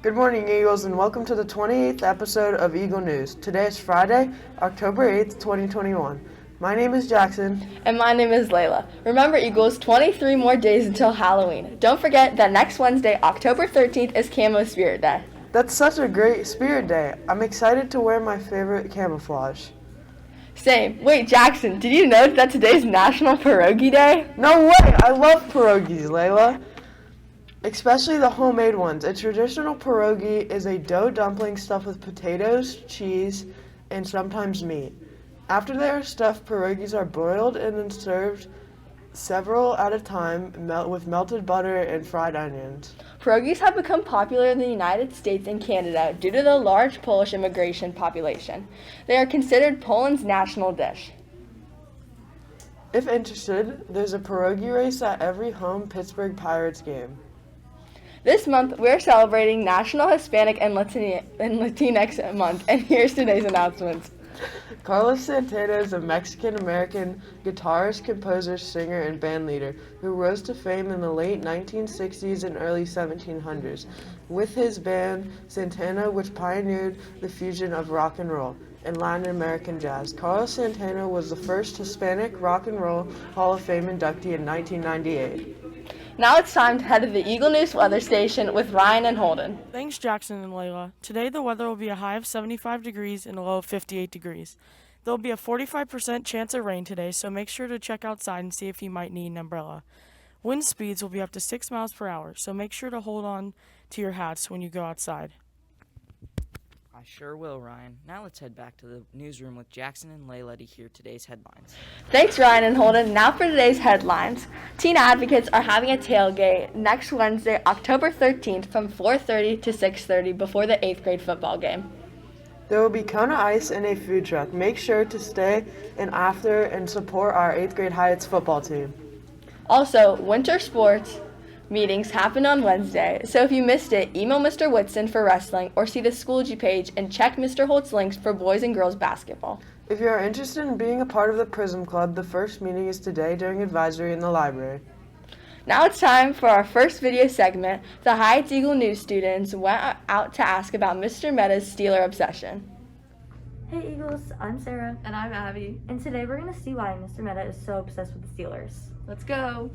Good morning, Eagles, and welcome to the 28th episode of Eagle News. Today is Friday, October 8th, 2021. My name is Jackson. And my name is Layla. Remember, Eagles, 23 more days until Halloween. Don't forget that next Wednesday, October 13th, is Camo Spirit Day. That's such a great Spirit Day. I'm excited to wear my favorite camouflage. Same. Wait, Jackson, did you know that today's National Pierogi Day? No way! I love pierogies, Layla. Especially the homemade ones. A traditional pierogi is a dough dumpling stuffed with potatoes, cheese, and sometimes meat. After they are stuffed, pierogies are boiled and then served several at a time with melted butter and fried onions. Pierogies have become popular in the United States and Canada due to the large Polish immigration population. They are considered Poland's national dish. If interested, there's a pierogi race at every home Pittsburgh Pirates game. This month, we're celebrating National Hispanic and Latinx Month, and here's today's announcements. Carlos Santana is a Mexican-American guitarist, composer, singer, and bandleader who rose to fame in the late 1960s and early 1700s with his band Santana, which pioneered the fusion of rock and roll and Latin American jazz. Carlos Santana was the first Hispanic Rock and Roll Hall of Fame inductee in 1998. Now it's time to head to the Eagle News weather station with Ryan and Holden. Thanks, Jackson and Layla. Today the weather will be a high of 75 degrees and a low of 58 degrees. There will be a 45% chance of rain today, so make sure to check outside and see if you might need an umbrella. Wind speeds will be up to 6 miles per hour, so make sure to hold on to your hats when you go outside. I sure will, Ryan. Now let's head back to the newsroom with Jackson and Layla to hear today's headlines. Thanks, Ryan and Holden. Now for today's headlines. Teen advocates are having a tailgate next Wednesday, October 13th from 4:30 to 6:30 before the 8th grade football game. There will be Kona Ice and a food truck. Make sure to stay and after and support our 8th grade Heights football team. Also, winter sports meetings happen on Wednesday, so if you missed it, email Mr. Whitson for wrestling or see the Schoology page and check Mr. Holt's links for boys and girls basketball. If you are interested in being a part of the Prism Club, the first meeting is today during advisory in the library. Now it's time for our first video segment. The Heights Eagle News students went out to ask about Mr. Meta's Steeler obsession. Hey Eagles, I'm Sarah. And I'm Abby. And today we're going to see why Mr. Meta is so obsessed with the Steelers. Let's go.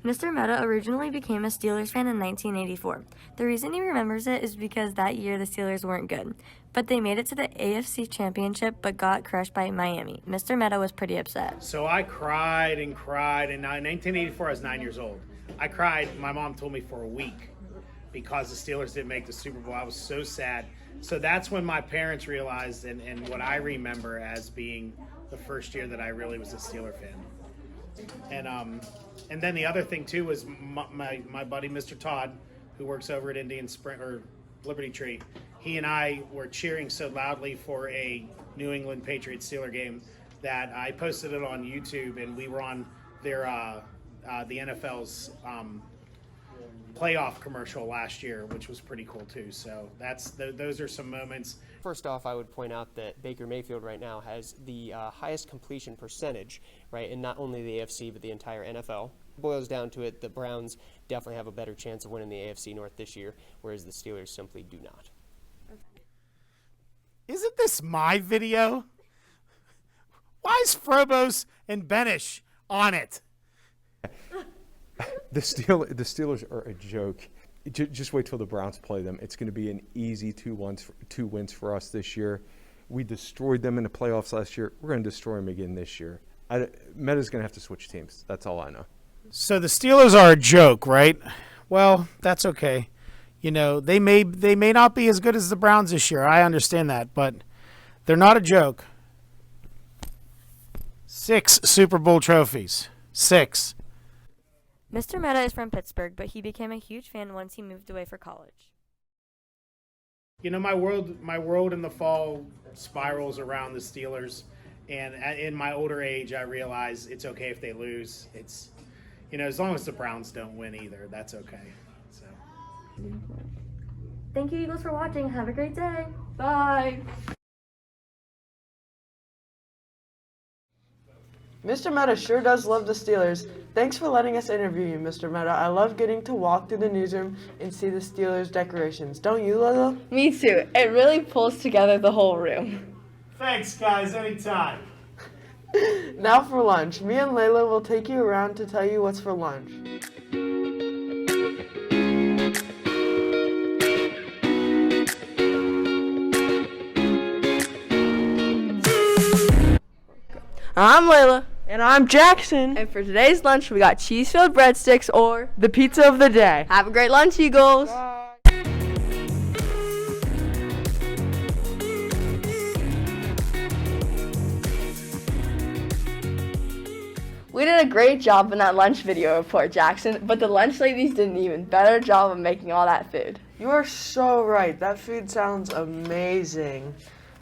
Mr. Meta originally became a Steelers fan in 1984. The reason he remembers it is because that year the Steelers weren't good. But they made it to the AFC Championship but got crushed by Miami. Mr. Meta was pretty upset. So I cried and cried, and in 1984 I was 9 years old. I cried, my mom told me, for a week because the Steelers didn't make the Super Bowl. I was so sad. So that's when my parents realized, and what I remember as being the first year that I really was a Steeler fan. And then the other thing too was my buddy Mr. Todd, who works over at Indian Spring or Liberty Tree. He and I were cheering so loudly for a New England Patriots Steeler game that I posted it on YouTube, and we were on their the NFL's playoff commercial last year, which was pretty cool too. So those are some moments. First off, I would point out that Baker Mayfield right now has the highest completion percentage, right, in not only the AFC but the entire NFL. Boils down to it, the Browns definitely have a better chance of winning the AFC North this year, whereas the Steelers simply do not. Isn't this my video? Why is Frobos and Benish on it? The Steelers are a joke. Just wait till the Browns play them. It's going to be an easy two wins for us this year. We destroyed them in the playoffs last year. We're going to destroy them again this year. Meta's going to have to switch teams. That's all I know. So the Steelers are a joke, right? Well, that's okay. You know, they may not be as good as the Browns this year. I understand that, but they're not a joke. 6 Super Bowl trophies. 6. Mr. Meta is from Pittsburgh, but he became a huge fan once he moved away for college. You know, my world in the fall spirals around the Steelers, and in my older age, I realize it's okay if they lose. It's, you know, as long as the Browns don't win either, that's okay. So. Thank you, Eagles, for watching. Have a great day. Bye. Mr. Meta sure does love the Steelers. Thanks for letting us interview you, Mr. Meta. I love getting to walk through the newsroom and see the Steelers decorations. Don't you, Layla? Me too. It really pulls together the whole room. Thanks, guys. Anytime. Now for lunch. Me and Layla will take you around to tell you what's for lunch. I'm Layla. And I'm Jackson. And for today's lunch, we got cheese-filled breadsticks or The pizza of the day. have a great lunch, Eagles. We did a great job in that lunch video report, Jackson, but the lunch ladies did an even better job of making all that food. You are so right. That food sounds amazing.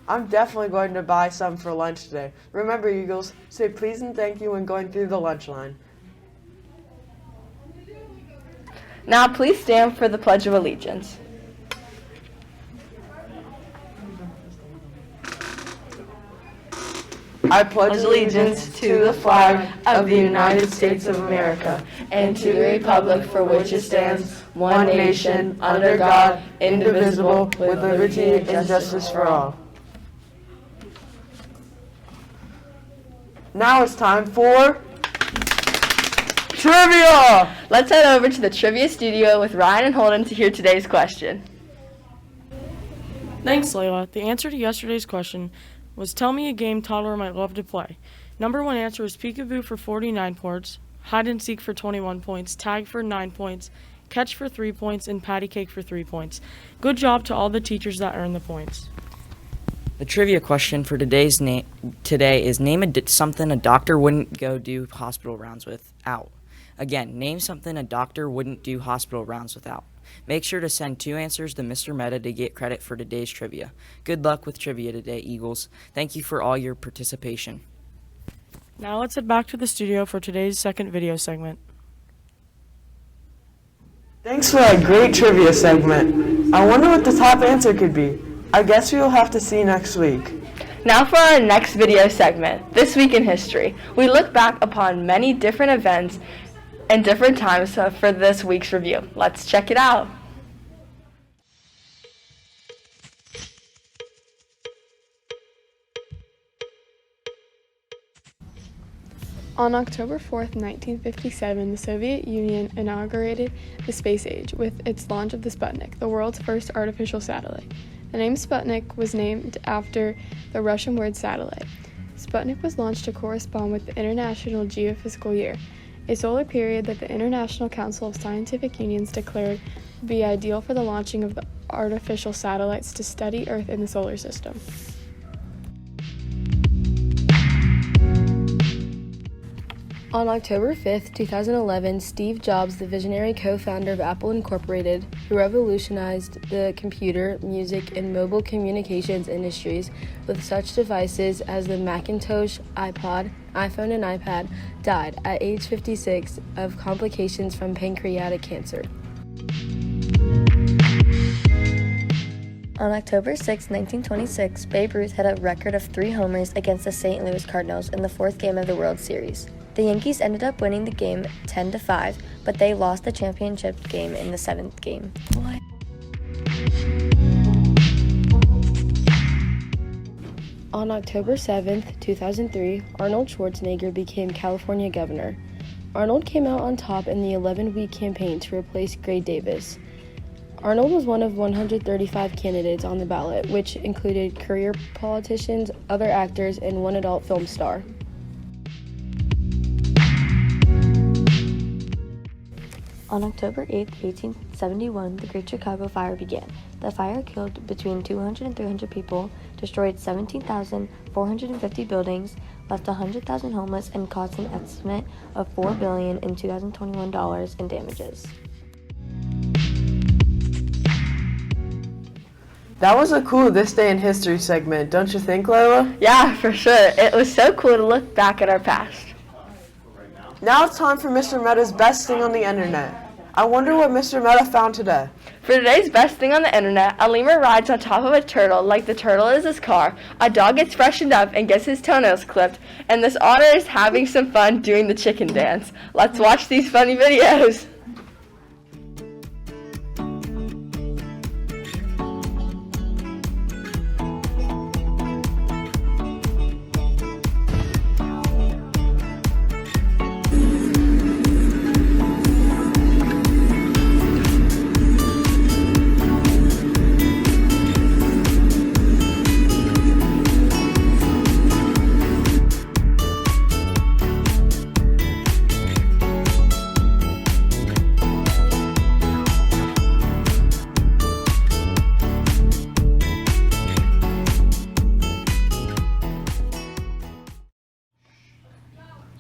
I'm definitely going to buy some for lunch today. Remember, Eagles, say please and thank you when going through the lunch line. Now, please stand for the Pledge of Allegiance. I pledge allegiance to the flag of the United States of America and to the republic for which it stands, one nation, under God, indivisible, with liberty and justice for all. Now it's time for trivia! Let's head over to the trivia studio with Ryan and Holden to hear today's question. Thanks, Layla. The answer to yesterday's question was tell me a game toddler might love to play. Number one answer was peekaboo for 49 points, hide and seek for 21 points, tag for 9 points, catch for 3 points, and patty cake for 3 points. Good job to all the teachers that earned the points. The trivia question for today is name something a doctor wouldn't go do hospital rounds without. Again, name something a doctor wouldn't do hospital rounds without. Make sure to send 2 answers to Mr. Meta to get credit for today's trivia. Good luck with trivia today, Eagles. Thank you for all your participation. Now let's head back to the studio for today's second video segment. Thanks for that great trivia segment. I wonder what the top answer could be. I guess we will have to see next week. Now for our next video segment, This Week in History. We look back upon many different events and different times for this week's review. Let's check it out. On October 4th, 1957, the Soviet Union inaugurated the space age with its launch of the Sputnik, the world's first artificial satellite. The name Sputnik was named after the Russian word satellite. Sputnik was launched to correspond with the International Geophysical Year, a solar period that the International Council of Scientific Unions declared would be ideal for the launching of the artificial satellites to study Earth in the solar system. On October 5th, 2011, Steve Jobs, the visionary co-founder of Apple Incorporated, who revolutionized the computer, music, and mobile communications industries with such devices as the Macintosh, iPod, iPhone, and iPad, died at age 56 of complications from pancreatic cancer. On October 6, 1926, Babe Ruth had a record of 3 homers against the St. Louis Cardinals in the 4th game of the World Series. The Yankees ended up winning the game 10-5, but they lost the championship game in the 7th game. On October 7th, 2003, Arnold Schwarzenegger became California governor. Arnold came out on top in the 11-week campaign to replace Gray Davis. Arnold was one of 135 candidates on the ballot, which included career politicians, other actors, and one adult film star. On October 8, 1871, the Great Chicago Fire began. The fire killed between 200 and 300 people, destroyed 17,450 buildings, left 100,000 homeless, and caused an estimate of $4 billion in 2021 dollars in damages. That was a cool This Day in History segment, don't you think, Layla? Yeah, for sure. It was so cool to look back at our past. Now it's time for Mr. Meta's best thing on the internet. I wonder what Mr. Meta found today. For today's best thing on the internet, a lemur rides on top of a turtle like the turtle is his car, a dog gets freshened up and gets his toenails clipped, and this otter is having some fun doing the chicken dance. Let's watch these funny videos.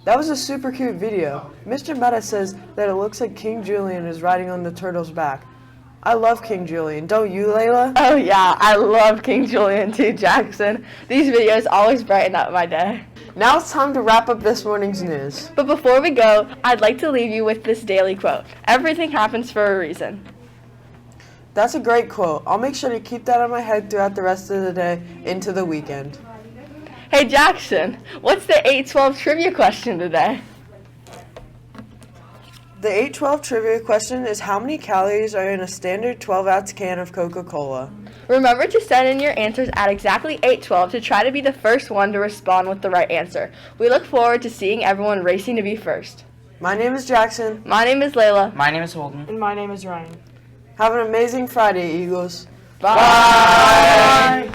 That was a super cute video. Mr. Meta says that it looks like King Julian is riding on the turtle's back. I love King Julian. Don't you, Layla? Oh yeah, I love King Julian too, Jackson. These videos always brighten up my day. Now it's time to wrap up this morning's news. But before we go, I'd like to leave you with this daily quote. Everything happens for a reason. That's a great quote. I'll make sure to keep that in my head throughout the rest of the day into the weekend. Hey Jackson, what's the 812 trivia question today? The 812 trivia question is how many calories are in a standard 12-ounce can of Coca-Cola? Remember to send in your answers at exactly 812 to try to be the first one to respond with the right answer. We look forward to seeing everyone racing to be first. My name is Jackson. My name is Layla. My name is Holden. And my name is Ryan. Have an amazing Friday, Eagles. Bye.